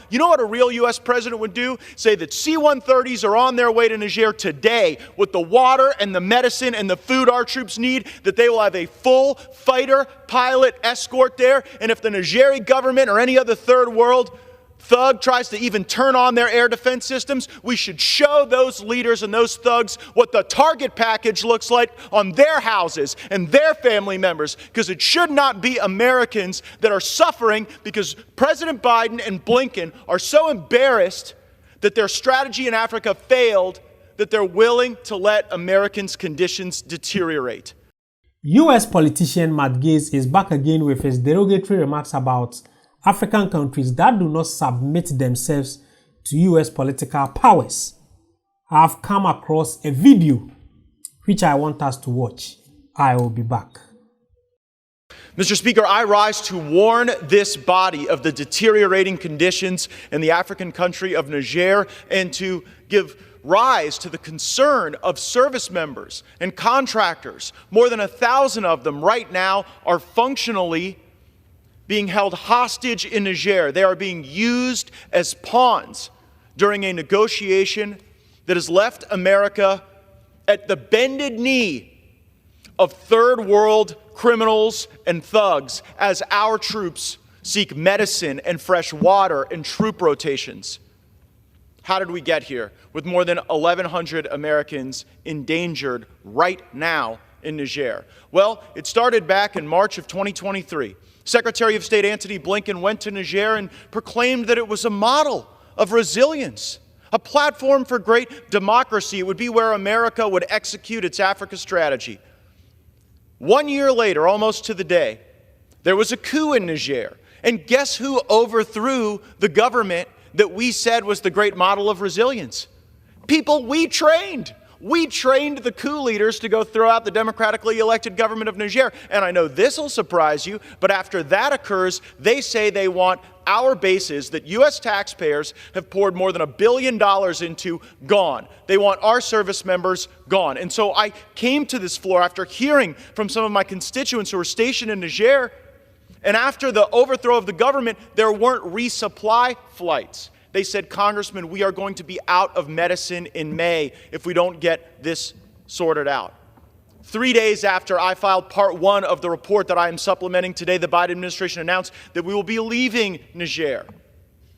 You know what a real U.S. president would do? Say that C-130s are on their way to Niger today with the water and the medicine and the food our troops need, that they will have a full fighter pilot escort there. And if the Nigerian government or any other third world thug tries to even turn on their air defense systems, we should show those leaders and those thugs what the target package looks like on their houses and their family members, because it should not be Americans that are suffering because President Biden and Blinken are so embarrassed that their strategy in Africa failed that they're willing to let Americans' conditions deteriorate. U.S. politician Matt Gaetz is back again with his derogatory remarks about African countries that do not submit themselves to U.S. political powers. I have come across a video which I want us to watch. I will be back. Mr. Speaker, I rise to warn this body of the deteriorating conditions in the African country of Niger and to give rise to the concern of service members and contractors. More than 1,000 of them right now are functionally being held hostage in Niger. They are being used as pawns during a negotiation that has left America at the bended knee of third world criminals and thugs as our troops seek medicine and fresh water and troop rotations. How did we get here with more than 1,100 Americans endangered right now in Niger? Well, it started back in March of 2023. Secretary of State Antony Blinken went to Niger and proclaimed that it was a model of resilience, a platform for great democracy. It would be where America would execute its Africa strategy. 1 year later, almost to the day, there was a coup in Niger. And guess who overthrew the government that we said was the great model of resilience? People we trained. We trained the coup leaders to go throw out the democratically elected government of Niger. And I know this will surprise you, but after that occurs, they say they want our bases that U.S. taxpayers have poured more than $1 billion into gone. They want our service members gone. And so I came to this floor after hearing from some of my constituents who are stationed in Niger. And after the overthrow of the government, there weren't resupply flights. They said, Congressman, we are going to be out of medicine in May if we don't get this sorted out. 3 days after I filed part 1 of the report that I am supplementing today, the Biden administration announced that we will be leaving Niger.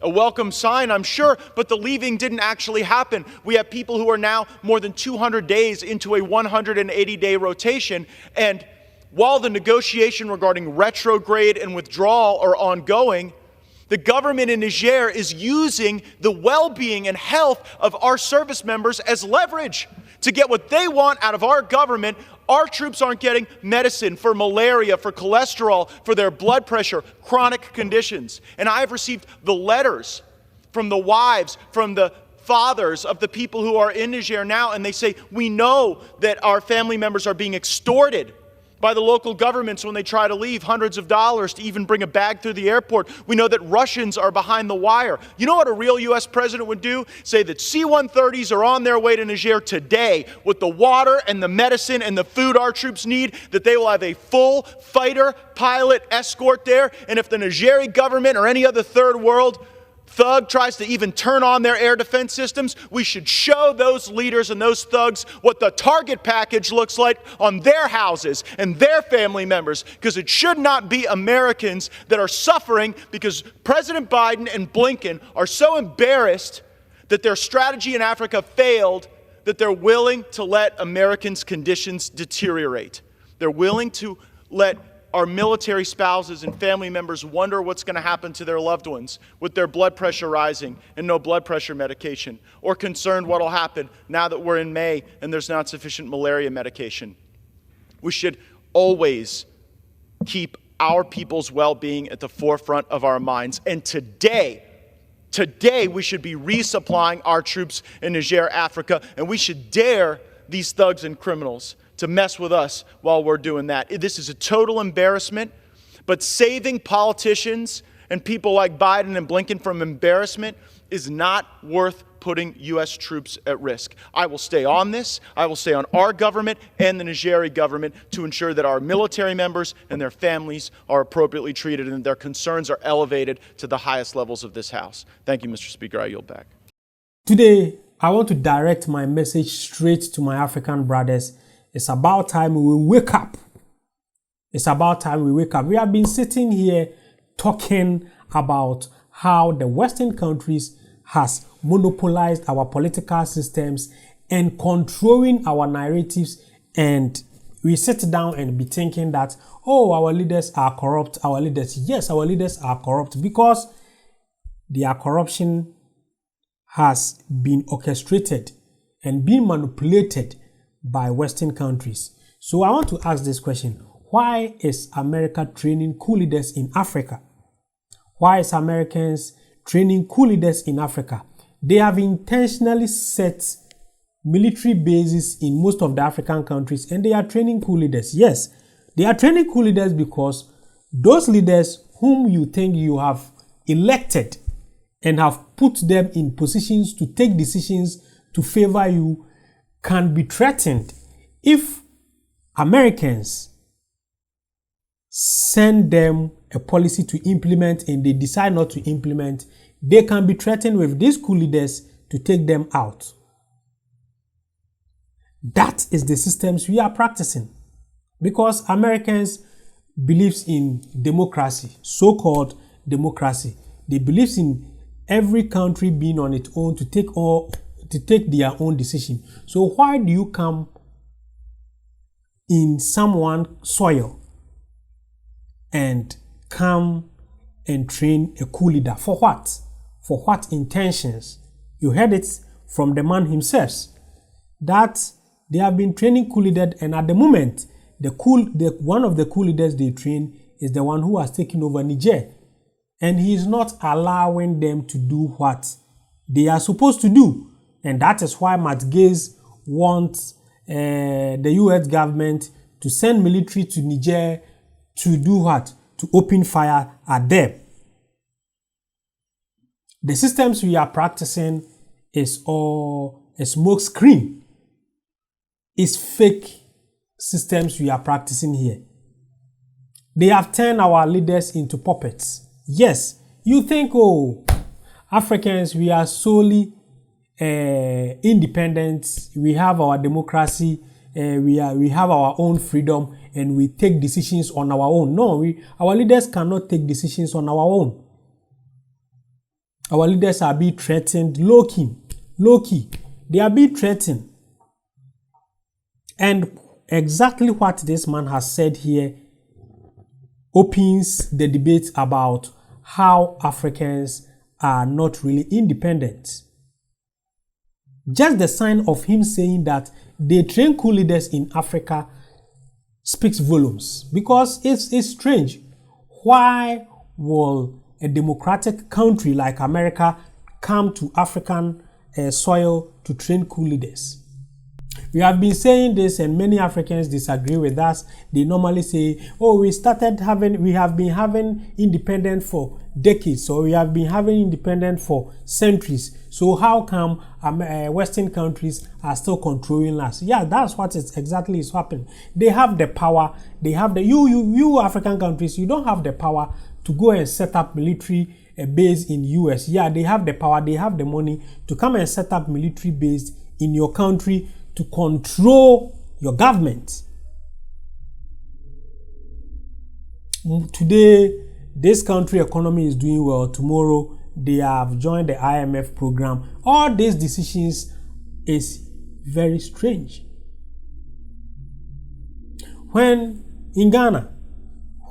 A welcome sign, I'm sure, but the leaving didn't actually happen. We have people who are now more than 200 days into a 180-day rotation, and while the negotiation regarding retrograde and withdrawal are ongoing, the government in Niger is using the well-being and health of our service members as leverage to get what they want out of our government. Our troops aren't getting medicine for malaria, for cholesterol, for their blood pressure, chronic conditions. And I've received the letters from the wives, from the fathers of the people who are in Niger now, and they say, we know that our family members are being extorted by the local governments when they try to leave, hundreds of dollars to even bring a bag through the airport. We know that Russians are behind the wire. You know what a real U.S. president would do? Say that C-130s are on their way to Niger today with the water and the medicine and the food our troops need, that they will have a full fighter pilot escort there. And if the Nigerian government or any other third world thug tries to even turn on their air defense systems, we should show those leaders and those thugs what the target package looks like on their houses and their family members, because it should not be Americans that are suffering because President Biden and Blinken are so embarrassed that their strategy in Africa failed that they're willing to let Americans' conditions deteriorate. They're willing to let our military spouses and family members wonder what's going to happen to their loved ones with their blood pressure rising and no blood pressure medication, or concerned what will happen now that we're in May and there's not sufficient malaria medication. We should always keep our people's well-being at the forefront of our minds. And today we should be resupplying our troops in Niger, Africa, and we should dare these thugs and criminals to mess with us while we're doing that. This is a total embarrassment, but saving politicians and people like Biden and Blinken from embarrassment is not worth putting U.S. troops at risk. I will stay on this. I will stay on our government and the Nigerian government to ensure that our military members and their families are appropriately treated and their concerns are elevated to the highest levels of this House. Thank you, Mr. Speaker. I yield back. Today, I want to direct my message straight to my African brothers. It's about time we wake up. It's about time we wake up. We have been sitting here talking about how the Western countries has monopolized our political systems and controlling our narratives, and we sit down and be thinking that, oh, our leaders are corrupt. Our leaders, yes, our leaders are corrupt because their corruption has been orchestrated and been manipulated by Western countries. So I want to ask this question. Why is America training coup leaders in Africa? Why is Americans training coup leaders in Africa? They have intentionally set military bases in most of the African countries, and they are training coup leaders. Yes, they are training coup leaders because those leaders whom you think you have elected and have put them in positions to take decisions to favor you can be threatened if Americans send them a policy to implement and they decide not to implement. They can be threatened with these coup leaders to take them out. That is the systems we are practicing because Americans believes in democracy, so-called democracy. They believe in every country being on its own to take their own decision. So why do you come in someone's soil and come and train a coup leader? For what? For what intentions? You heard it from the man himself that they have been training coup leaders, and at the moment, one of the coup leaders they train is the one who has taken over Niger, and he is not allowing them to do what they are supposed to do, and that is why Matt Gaetz wants the U.S. government to send military to Niger to do what? To open fire at them. The systems we are practicing is all a smoke screen. It's fake systems we are practicing here. They have turned our leaders into puppets. Yes, you think, oh, Africans, we are solely independent. We have our democracy. We have our own freedom, and we take decisions on our own. No, our leaders cannot take decisions on our own. Our leaders are being threatened low key. They are being threatened. And exactly what this man has said here opens the debate about how Africans are not really independent. Just the sign of him saying that they train coup leaders in Africa speaks volumes, because it's strange. Why will a democratic country like America come to African soil to train coup leaders? We have been saying this, and many Africans disagree with us. They normally say, oh, we have been having independence for decades, or we have been having independence for centuries. So how come Western countries are still controlling us? Yeah, that's what exactly is happening. They have the power. They have you African countries, you don't have the power to go and set up military base in US. Yeah, they have the power. They have the money to come and set up military base in your country to control your government. Today, this country economy is doing well. Tomorrow, they have joined the IMF program. All these decisions is very strange. When in Ghana,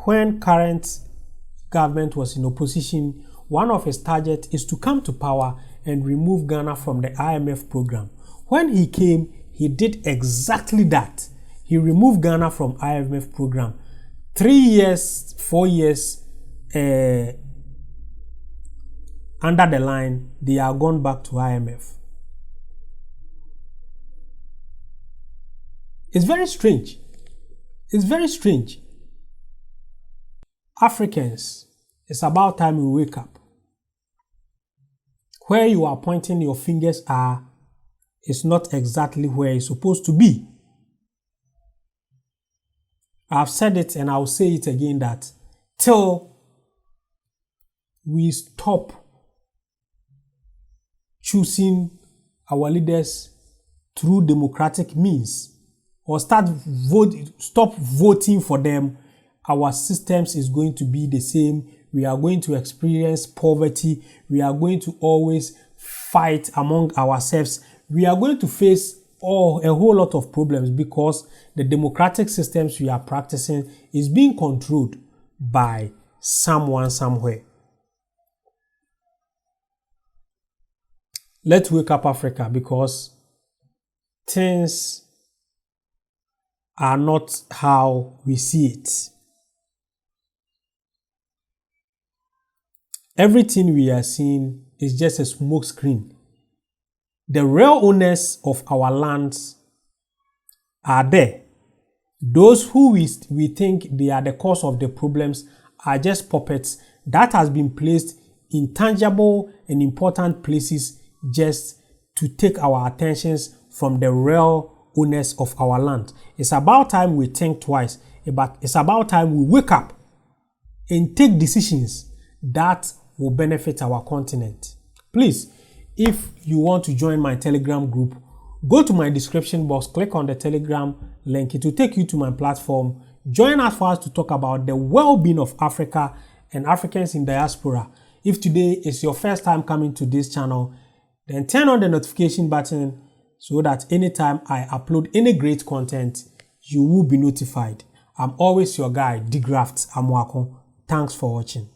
when current government was in opposition, one of his targets is to come to power and remove Ghana from the IMF program. When he came, he did exactly that. He removed Ghana from IMF program. 3 years, 4 years under the line, they are gone back to IMF. It's very strange. It's very strange. Africans, It's about time we wake up. Where you are pointing your fingers is not exactly where it's supposed to be. I've said it and I'll say it again that till we stop choosing our leaders through democratic means or stop voting for them, our systems is going to be the same. We are going to experience poverty. We are going to always fight among ourselves. We are going to face a whole lot of problems because the democratic systems we are practicing is being controlled by someone somewhere. Let's wake up, Africa, because things are not how we see it. Everything we are seeing is just a smoke screen. The real owners of our lands are there. Those who we think they are the cause of the problems are just puppets that has been placed in tangible and important places just to take our attentions from the real owners of our land. It's about time we think twice, but it's about time we wake up and take decisions that will benefit our continent. Please, if you want to join my Telegram group, go to my description box, click on the Telegram link. It will take you to my platform. Join us for us to talk about the well-being of Africa and Africans in diaspora. If today is your first time coming to this channel, then turn on the notification button so that anytime I upload any great content, you will be notified. I'm always your guy, De-Graft Amoako. Thanks for watching.